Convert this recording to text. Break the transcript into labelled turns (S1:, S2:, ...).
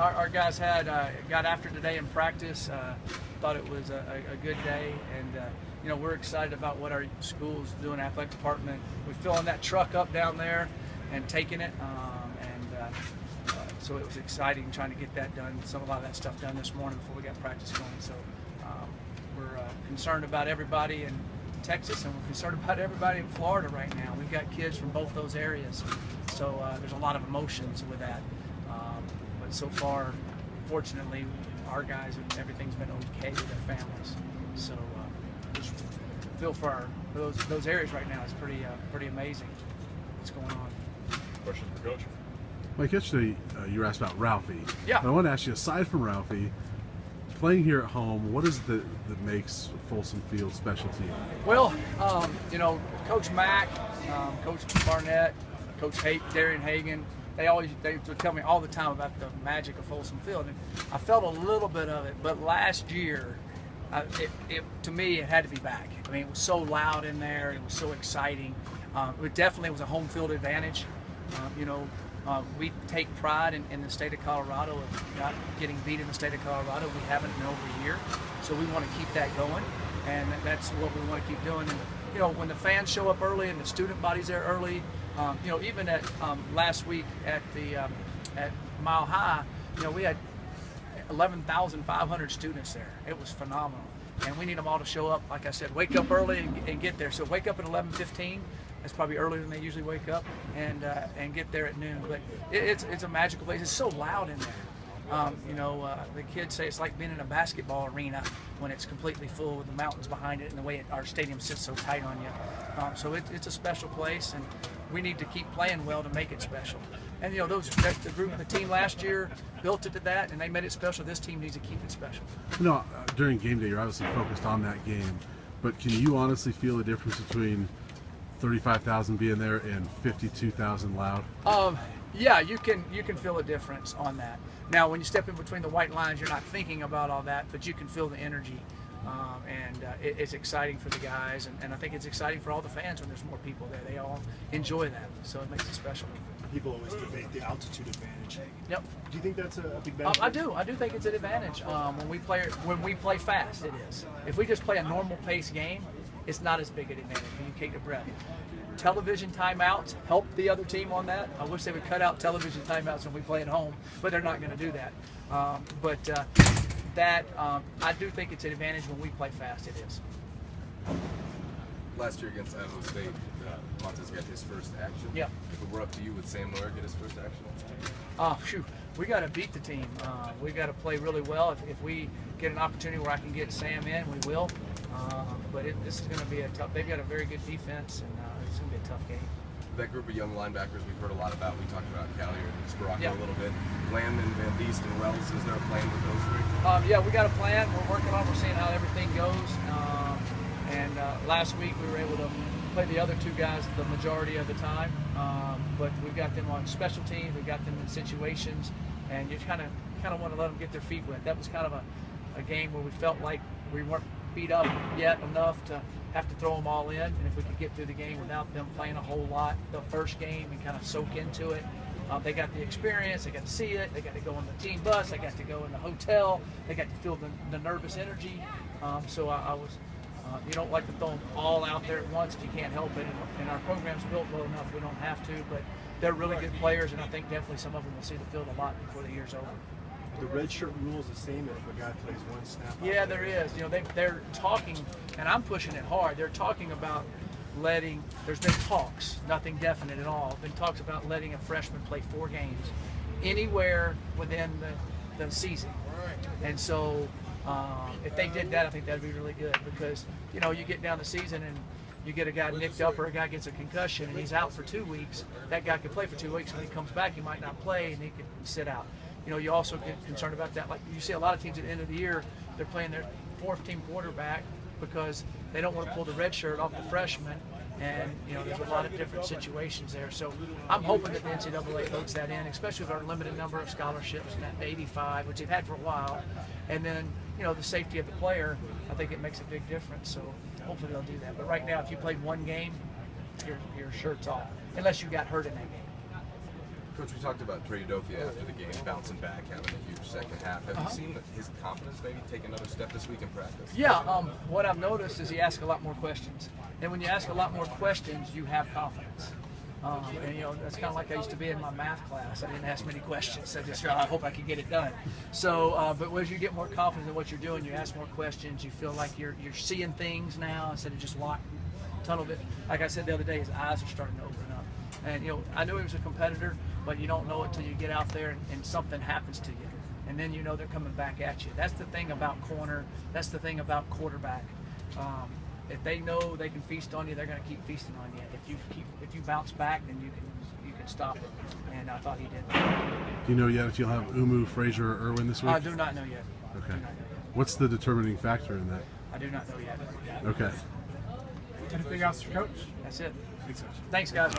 S1: our guys got after today in practice. Thought it was a good day, and we're excited about what our school's doing, athletic department. We're filling that truck up down there and taking it, so it was exciting trying to get that done. A lot of that stuff done this morning before we got practice going. So we're concerned about everybody in Texas, and we're concerned about everybody in Florida right now. We've got kids from both those areas, so there's a lot of emotions with that. But so far, fortunately, our guys, everything's been okay with their families. So just feel for those areas right now. It's pretty amazing what's going on.
S2: Question for Coach.
S3: Mike, yesterday you were asked about Ralphie.
S1: Yeah.
S3: I want to ask you, aside from Ralphie, playing here at home, what is it that makes Folsom Field special to you?
S1: Well, Coach Mac, Coach Barnett, Coach Darian Hagan, they would tell me all the time about the magic of Folsom Field. And I felt a little bit of it, but last year, to me, it had to be back. I mean, it was so loud in there. It was so exciting. It definitely was a home field advantage. We take pride in the state of Colorado of not getting beat in the state of Colorado. We haven't in over a year, so we want to keep that going, and that's what we want to keep doing. And when the fans show up early and the student body's there early, even at last week at Mile High, we had 11,500 students there. It was phenomenal, and we need them all to show up. Like I said, wake up early and get there. So wake up at 11:15. That's probably earlier than they usually wake up, and get there at noon. But it's a magical place. It's so loud in there. The kids say it's like being in a basketball arena when it's completely full with the mountains behind it and the way our stadium sits so tight on you. So it's a special place, and we need to keep playing well to make it special. And the group, the team last year built it to that, and they made it special. This team needs to keep it special.
S3: During game day, you're obviously focused on that game, but can you honestly feel the difference between 35,000 being there and 52,000 loud?
S1: Yeah, you can feel a difference on that. Now, when you step in between the white lines, you're not thinking about all that, but you can feel the energy, it's exciting for the guys, and I think it's exciting for all the fans when there's more people there. They all enjoy that, so it makes it special.
S2: People always debate the altitude advantage.
S1: Yep.
S2: Do you think that's a big benefit?
S1: I do think it's an advantage. When we play fast, it is. If we just play a normal pace game, it's not as big an advantage when you take a breath. Television timeouts help the other team on that. I wish they would cut out television timeouts when we play at home, but they're not going to do that. I do think it's an advantage when we play fast. It is.
S4: Last year against Iowa State, Montez got his first action.
S1: Yeah.
S4: If it were up to you, would Sam Loyer get his first action?
S1: We got to beat the team. We got to play really well. If we get an opportunity where I can get Sam in, we will. But this is going to be a tough. They've got a very good defense, and it's going to be a tough game.
S4: That group of young linebackers we've heard a lot about. We talked about Callier and Sparacco
S1: Yeah.
S4: a little bit. Landman, Van Diest, and Wells. Is there a plan with those three?
S1: Yeah, we got a plan. We're working on. We're seeing how everything goes. Last week we were able to play the other two guys the majority of the time, but we've got them on special teams. We've got them in situations, and you kind of want to let them get their feet wet. That was kind of a game where we felt like we weren't beat up yet enough to have to throw them all in, and if we could get through the game without them playing a whole lot the first game and kind of soak into it. They got the experience, they got to see it, they got to go on the team bus, they got to go in the hotel, they got to feel the nervous energy. So I was, you don't like to throw them all out there at once if you can't help it, and our program's built well enough we don't have to, but they're really good players, and I think definitely some of them will see the field a lot before the year's over.
S2: The red shirt rule is the same if a guy plays one snap.
S1: Yeah, there is. They're talking, and I'm pushing it hard. They're talking about there's been talks, nothing definite at all, been talks about letting a freshman play 4 games anywhere within the season. And so if they did that, I think that'd be really good, because you get down the season and you get a guy nicked up or a guy gets a concussion and he's out for 2 weeks. That guy could play for 2 weeks. When he comes back, he might not play and he could sit out. You also get concerned about that. Like you see a lot of teams at the end of the year, they're playing their 4th team quarterback because they don't want to pull the red shirt off the freshman. And there's a lot of different situations there. So I'm hoping that the NCAA votes that in, especially with our limited number of scholarships, and that 85, which they've had for a while. And then the safety of the player, I think it makes a big difference. So hopefully they'll do that. But right now, if you played 1 game, your shirt's off, unless you got hurt in that game.
S4: Coach, we talked about Trey Udofia after the game, bouncing back, having a huge second half. Have you seen his confidence maybe take another step this week in practice?
S1: Yeah, what I've noticed is he asks a lot more questions. And when you ask a lot more questions, you have confidence. And you know, that's kind of like I used to be in my math class. I didn't ask many questions. I just, I hope I can get it done. So, but as you get more confident in what you're doing, you ask more questions. You feel like you're seeing things now instead of just locked, tunnel bit. Like I said the other day, his eyes are starting to open up. And you know, I knew he was a competitor, but you don't know it till you get out there and something happens to you. And then you know they're coming back at you. That's the thing about corner. That's the thing about quarterback. If they know they can feast on you, they're going to keep feasting on you. If you bounce back, then you can stop it. And I thought he did.
S3: Do you know yet if you'll have Umu, Frazier, or Irwin this week?
S1: I do not know yet.
S3: Okay. What's the determining factor in that?
S1: I do not know yet.
S3: Okay.
S2: Anything else, Coach?
S1: That's it.
S2: Thanks, Coach.
S1: Thanks, guys.